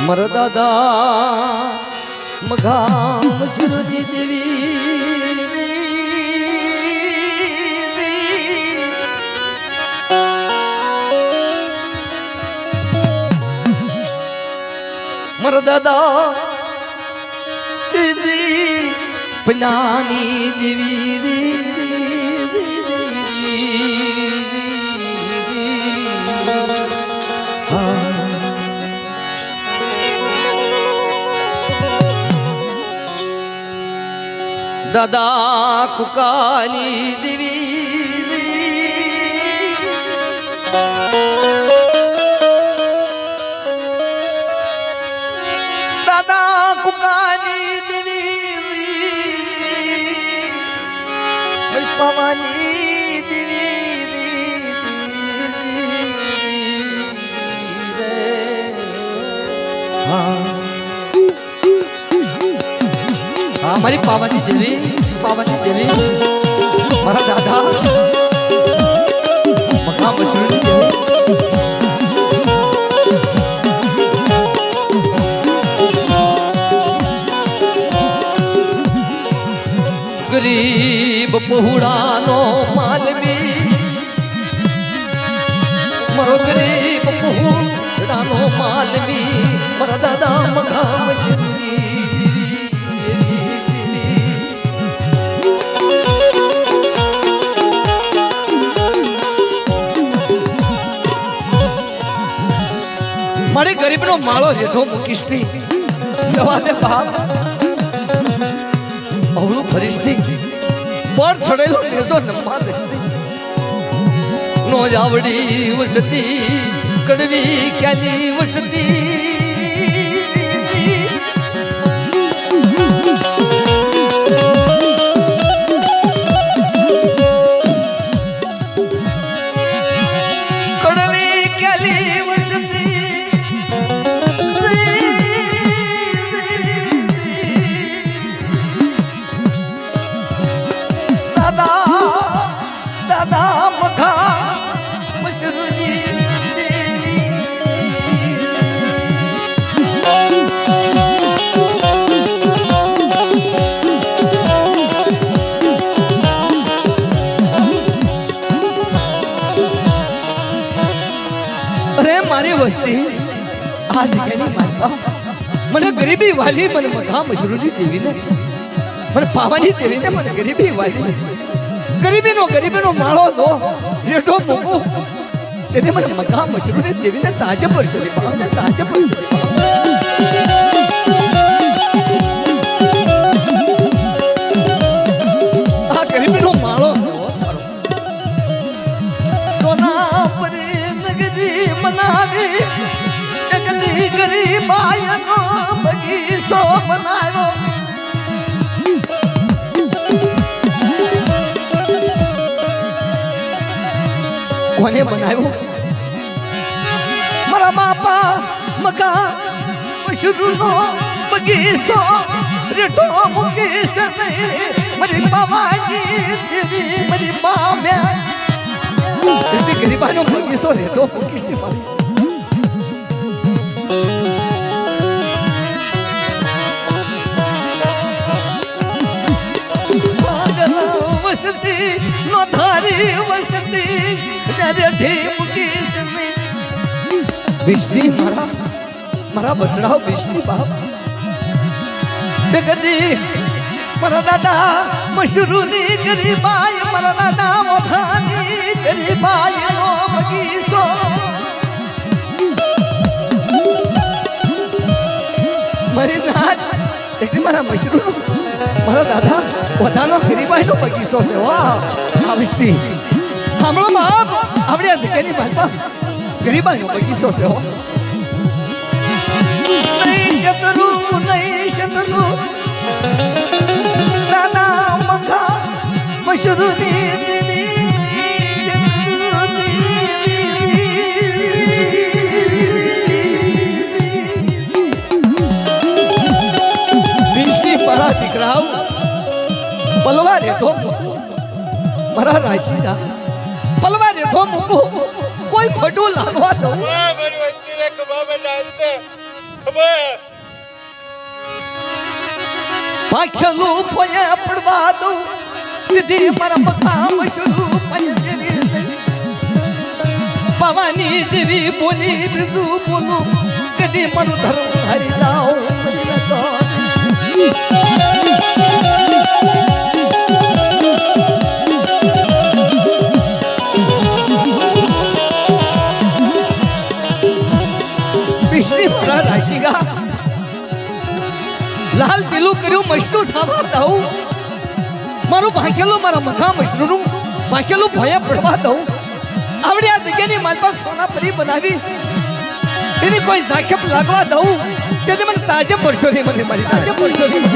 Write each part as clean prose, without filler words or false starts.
મારા દાદા મઘા મસરૂની દેવી મારા દાદા દેવી પનાની દેવી દાદા કુકાની દેવી દાદા કુકાની દેવી પવાની દેવી મારી પાવાની દેવી મારા દાદા મખા મશરૂની દેવી ગરીબ પહોળાનો માલવી મારો ગરીબ પહોળાનો માલવી મારા દાદા મખા મશરૂની મારી ગરીબનો માળો રેઠો મૂકીશ ની જવાને બાપ અવળું ફરીશ ની પર છડેલો રેજો નમવા દેશ નો જાવડી વસતી કડવી ક્યાંની વસતી મારી વસ્તી આ જગ્યાની માલપા મને ગરીબી વાલી મને મઘા મશરૂની દેવીને મને પાવાની દેવીને મને ગરીબી વાલી ગરીબીનો માળો દો રેઠો મૂકો તેને મને મઘા મશરૂની દેવીને તાજે પરશે તાજે પરશે આ ગરીબીનો માળો સોના પરી નગરી મનાવી એકદી ગરીબાયનો બગીચો બનાવ્યો કોને બનાવ્યો મારા બાપા મકા મશરૂનો બગીચો રેઠો મૂકીશ મારી બાવાની દેવી મારી બામ્યા એટલી ગરીબાનો બગીચો રેઠો મૂકીશ ને વસતી નો ધારી વસતી રેઠી મૂકીશ વિષ્ણુ મારા બસડાઓ વિષ્ણુ બાપ કદી મારા દાદા મશરૂની ગરીબાઈ મારા દાદા મોથાની ગરીબાઈનો બગીચો મારી નાત એટલે મારા મશરૂ મારા દાદા પોતાનો ગરીબાઈનો બગીચો છે વાહ આ વિષ્ણુ સાંભળો બાપ આપણે આ જગ્યાની બાલપા ગરીબાઈનો બગીચો છે નહીં શતરું દાદા મખા મશરૂની વિષ્ણુ મારા દીકરાઓ પલવા રેઠો મારા રાશિદા પલવા રેઠો મૂકો કોઈ ખોટું લાગવા દઉં ખબર પાખેલું પોયા પડવા દઉં દીદી મારા મકામ શરૂ પવાની દેવી બોલી બીજું બોલું કદી મારું ધર્મ હરી જાઓ વિષ્ણુ મારા રાશિગા લાલ પીલું કર્યું મસ્તું થવા દઉં મારું ભાંકેલું મારા મખા મશરૂનું ભાંકેલું ભયા પડવા દઉં આવડે આ જગ્યાની મારી પાસે સોનાપરી બનાવી એની કોઈ ઝાંખપ લાગવા દઉં કે મને તાજે પડશો નહીં મને મારી તાજે પડશો નહીં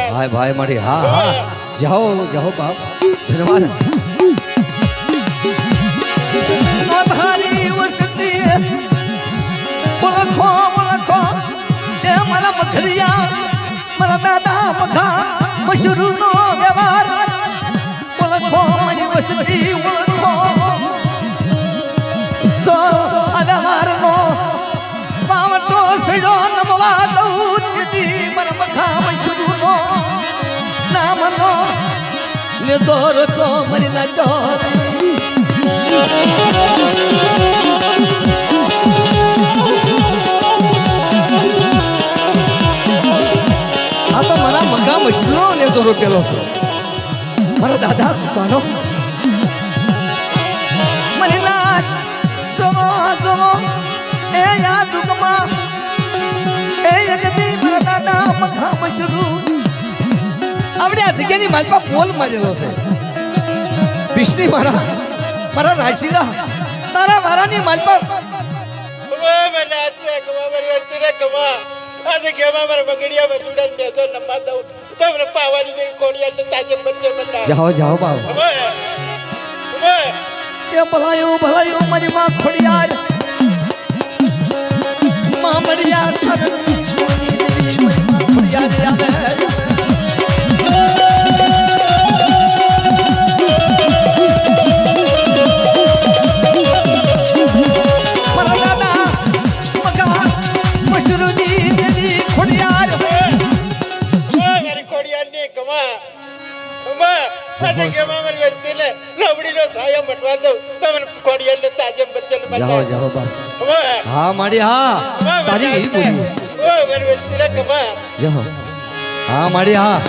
ભાઈ ભાઈ મારી હા હા જાઓ જાઓ બાપ ધન્યવાદ મારી વસતી બોલખો એ મારા મખડિયા મારા દાદા મખા મશરૂનો વ્યવહાર બોલખો મારી વસતી બોલખો તો આ વ્યવહારનો પાવટો સડો નમવા દઉં દીદી મારા મખા મશરૂનો નામનો ને દોર તો મરી ના દોરી આ તો મારા મગા મશરૂનો ને તો રોટેલો છે મારા દાદા દુકાનો મને ના જોવો જોવો એ યાદ દુકમાં એ જગતી મારા દાદા મગા મશરૂ આવડે આ જગ્યાની માલપા પોલ મારેલો છે વિષ્ણુ મારા રાશિદા તારા વારાની માલપા મને આજે કમા મારી વસ્તુ રે કમા આજે કેવા મારા બગડિયા બજુડા ને તો નમા દઉં તમને પાવાની દે કોડિયા ને તાજે બચ્ચે મના જાઓ જાઓ બાપ એ ભલાયો મારી માં ખોડિયાર માં મડિયા સગની દેવી મારી માં ખોડિયાર આવે જાઓ જાઓ બાપ હા મારી હા તારી એ બોલી જાઓ હા મારી હા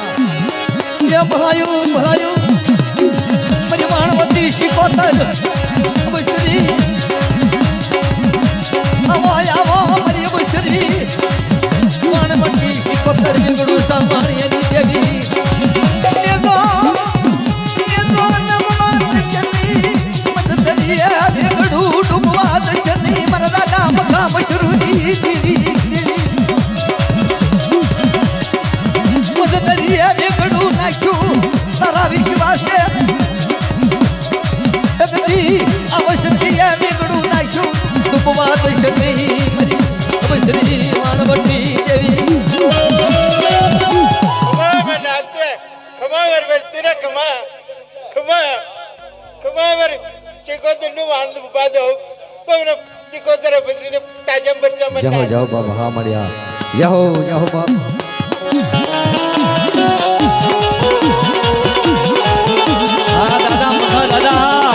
એ ભલાયો મારી વાણવતી શિકોતર બસરી આવો મારી બસરી વાણવતી શિકોતર વિગડું સામાણ્યની દેવી તારા વિશ્વાસે અવશ્ય વેગડું નાખ્યું તુપવા દશે નહીં મારી અવશ્ય વાણવટી દેવી જાઓ જાઓ બાબા હા મળ્યા જાઓ બાપ હા દાદા મખા દાદા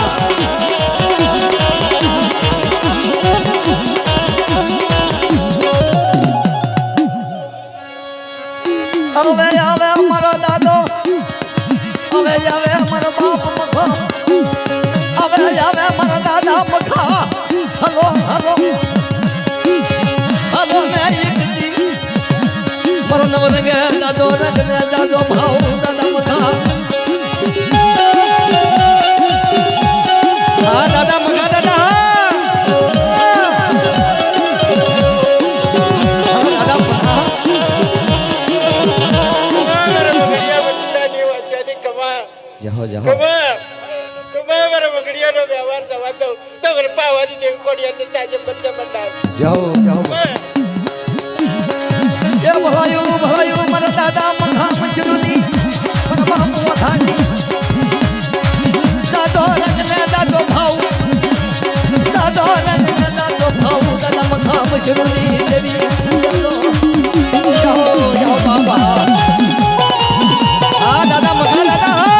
હવે આવે અમારો દાદો હવે આવે અમારો બાપ મખો હવે આવે મારા દાદા મખા હલો ને એકતી મારો નવરંગ દાદો રંગને દાદો ભાવ દાદા મખા હા દાદા મખા દાદા દાદા મખા જાઓ વ્યવહાર જવા દઉં તમારે પાવાની દેવી કોડિયા ને તાજે બચ્ચા બનાવ જાઓ એ ભલાયું મારા દાદા મખા મશરૂની મારા બાપુ વધાની દાદો રંગ ને દાદો ભાવ દાદો રંગ ને દાદો ભાવ દાદા મખા મશરૂની દેવી જાઓ બાબા હા દાદા મખા દાદા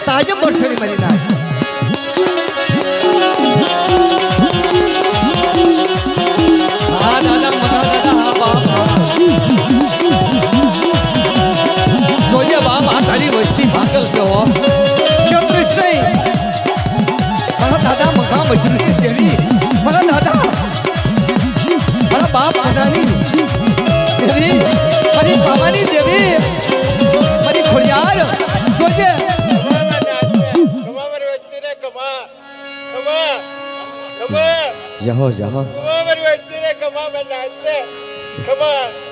તાજમ વર્ષોની મારી ના હા દાદા મના દાદા હા બાપ જોજે બાપ આ તારી વસ્તી ભાગલ છે હો શબ્દ નહીં મારા દાદા મખા મશરૂરી દેવી મારા દાદા મારા બાપ દાદાની દેવી મારી પાવાની દેવી મારી ખોડિયાર જોજે जाओ जाओ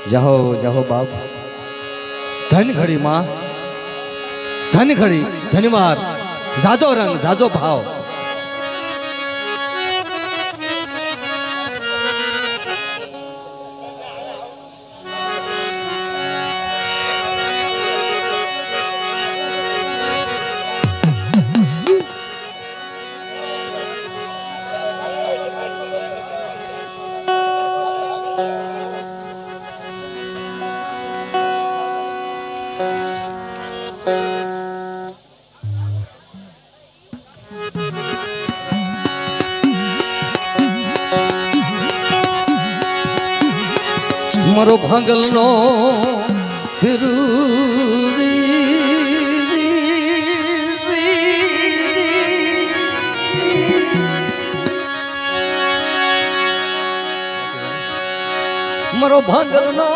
जाओ जाओ बाप धन घड़ी माँ धन घड़ी धन्यवाद जादो रंग जादो भाव મારો ભાંગલ નો મારો ભાંગલ નો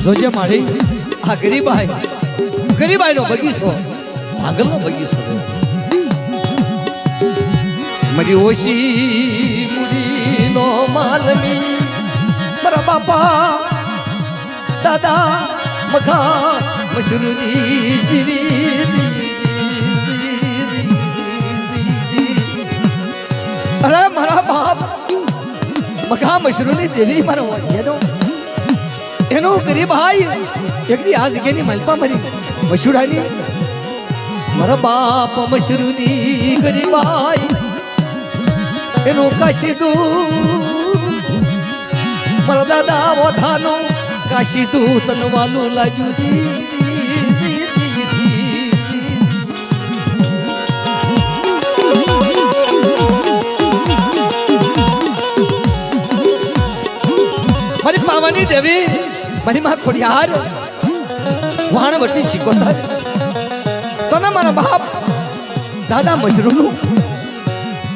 જોજે મારી આ ગરીબાઈ નો બગીચો ભાગલ નો બગીચો મારી ઓછી મુડી નો માલમી મારા બાપા દાદા મખા મશરૂરી દીવી અરે મારા બાપ મખા મશરૂરી દેવી મારો એનો ગરીબાઈ એકદી આ જગ્યાની મલપા મારી મશરૂડાની મારા બાપ મશરૂની ગરીબાઈ એનું કાશીદું મારા દાદા વધાનું કાશીદું તનવાનું લાગ્યું મારી પાવાની દેવી મારી માં ખોડિયાર વાણ વટી શીખોતા તો ને મારા બાપ દાદા મશરૂનું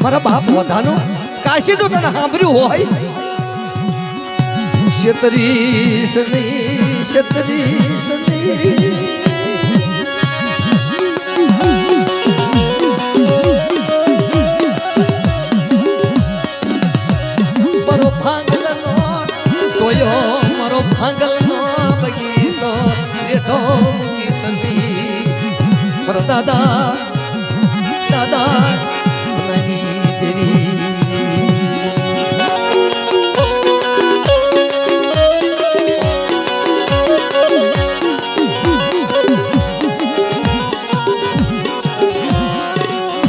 મારા બાપ વધાનું કાશી તો તને સાંભળ્યું હોય ક્ષત્રીશ મારો ભાંગલનો ટોયો મારો ભાંગલનો બગીચો બેઠો મૂકી સંધી મારો દાદા દેવી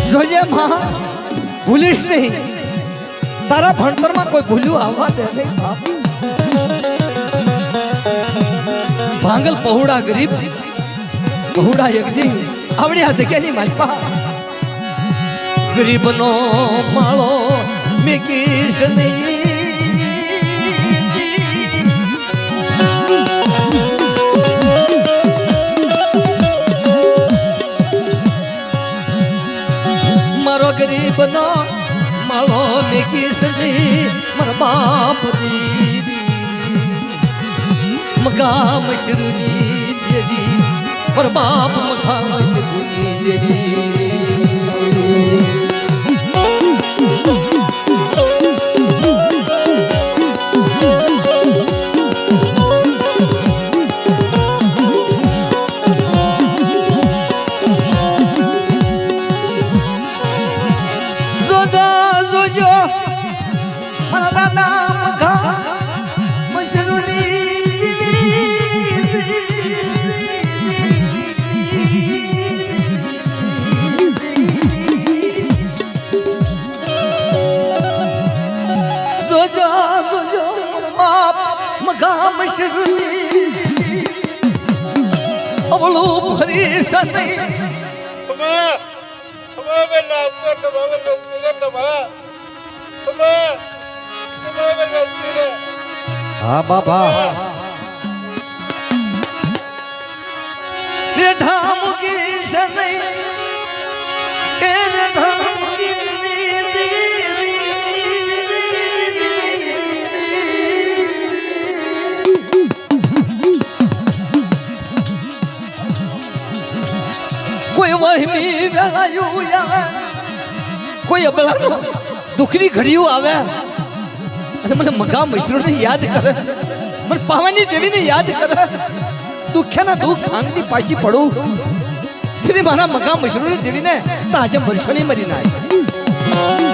જોઈએ માં ભૂલીશ નહીં તારા ભણતરમાં કોઈ ભૂલ્યું આવવા દે નહીં બાપ ભાંગલ પહોળા ગરીબ પહોળા યગદી આવડી આ જગ્યાની માલપા ગરીબનો માળો મેકીશ નહીં મારો ગરીબનો માળો મેકીશ નહીં મારા બાપ મગા મશરૂની દેવી મારા બાપ મગા મશરૂની દેવી અવળું ફરી સને કમા કમા મે નાચે કમા મે નચરે કમા કમા કમા મે નચરે હા બાબા રે ઢામુકી સને એ રે ઢામુકી કોઈ વહમી વેલાયું આવે કોઈ અબળાનો દુખની ઘડીઓ આવે અને મને મગા મશરૂને યાદ કરે મને પાવાની દેવીને યાદ કરે દુખ્યાના દુઃખ ભાંગતી પાછી પડું તેથી મારા મગા મશરૂની દેવીને તાજે વર્ષોની મરી નાય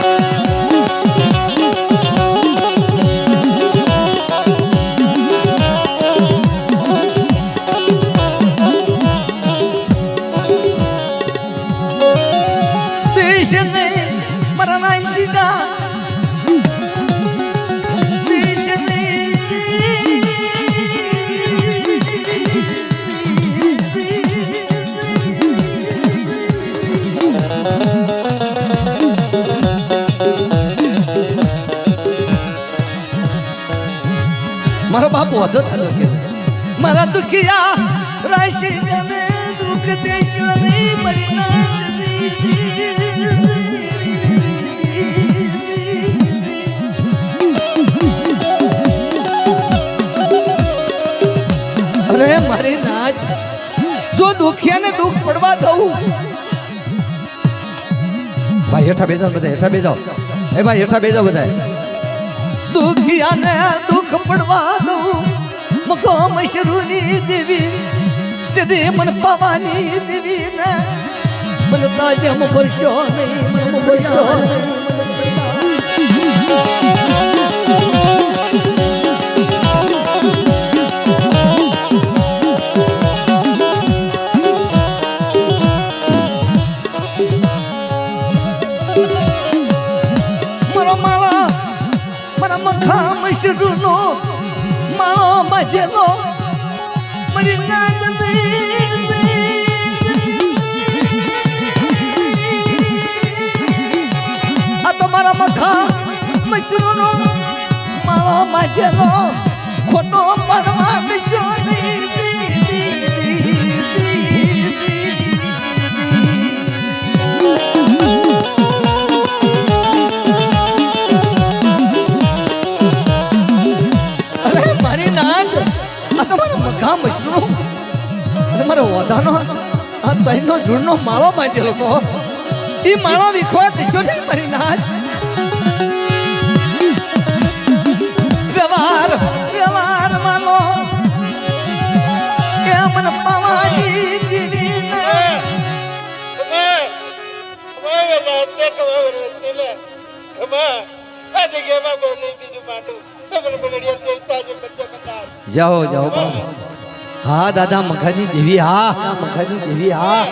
મારો બાપ વધો થતો કે મારા દુખિયા રાશિ જને દુઃખ દેશની મરીના અરે મારી નાચ જો દુખિયાને દુઃખ પડવા દઉં ભાઈ હેઠા બેજાવ બધા હેઠા બેજાવ એ ભાઈ હેઠા બેજાવ બધા દુખિયાને દુઃખ પડવા દઉં મગો મશરૂની દેવી તે મન પાવાની દેવી ને મન તાજમ વર્ષો નહીં મન વર્ષો મશરૂનો માળો બાંધેલો મરી ના આ તો મારા મખા મશરૂનો માળો બાંધેલો ખોટો પડવા દેશો નહીં મગા મશરૂનો અને મારો વધાનો આ તૈનો જૂળનો માળો બાંધેલો તો એ માળો વિખવા દેશો નહીં મારી નાચ વ્યવહાર વ્યવહાર માલો એ મન પાવાની દીવી ને કમા નાચે કમા રતલે કમા આ જગ્યામાં બોલી બીજું માંડું તમને બગડિયા દેવતા જે બચ્ચા બના જાઓ જાઓ બાબા હા દાદા મખાની દેવી હા મખાની દેવી હા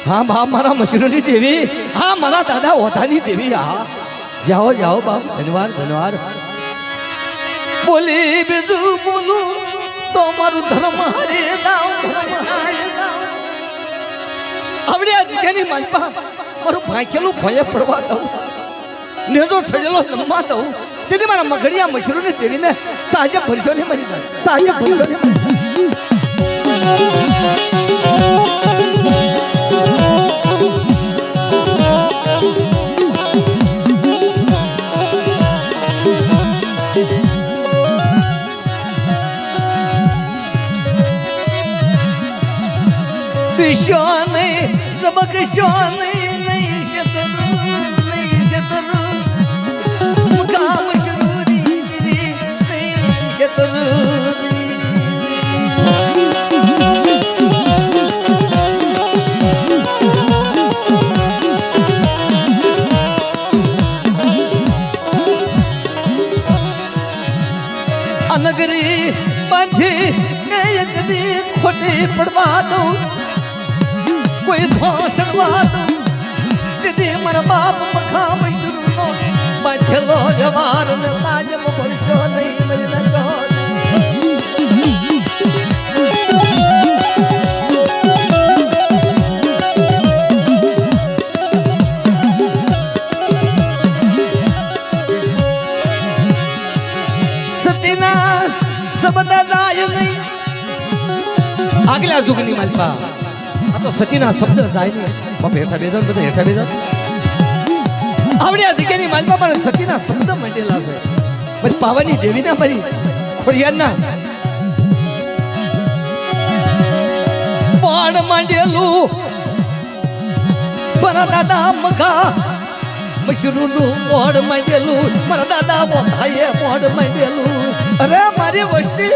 હા બા મારા મશરૂની દેવી હા મારા દાદા ઓધાની દેવી હા જાઓ જાઓ બાપ ધન્યવાદ ધન્યવાદ બોલી બીજું બોલું તો મારું ધર્મ હારે દાવ આવડ્યા જગ્યાની માલપા મારું ભાંખેલું ભય પડવા દઉં નેજો સજેલો લંબા દઉં તેથી મારા મગડિયા મશરૂની દેવીને તાજા ભરશો ને મરી જાય તાજા ભરશો ને विश्वाने सबक श्वाने नहीं शतरू मुकाम शुरूरी तेरी नहीं शतरू अनगरी बांधी एक दी खोटे पड़वा दो कोई घोषणवा दो दीदी मर बाप मखाम शुरू नो बांधेलो जवार ने ताज भरशो नहीं मरी न तो सतीना सबदा जाय नहीं આગલા યુગની માલપા આ તો સતીના શબ્દ જાય ને બાપ હેઠા બેજા બધા હેઠા બેજા આવડ્યા જગ્યાની માલપા પર સતીના શબ્દ મંડેલા છે પછી પાવાની દેવીના મારી ખોડિયારના પાડ માંડેલું મારા દાદા મગા મશરૂનું મોડ માંડેલું મારા દાદા મોઢાએ મોડ માંડેલું અરે મારી વસ્તી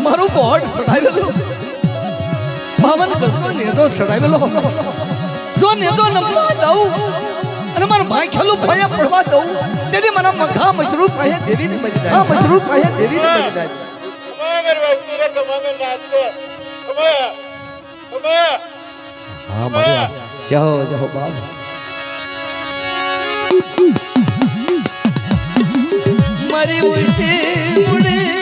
મારું બોર્ડ ચડાવેલું પાવન ગંગો નેતો ચડાવેલો જો નેતો નમવા દઉં અને મારું ભાંખેલું ભય પડવા દઉં તેથી મારા મખા મશરૂફ પાસે દેવીને મરી જાય મશરૂફ પાસે દેવીને મરી જાય અમાર વસ્તી રે કમામે નાતે અમા હા મારી જાઓ જાઓ બાપ મારી ઉઠી મુડી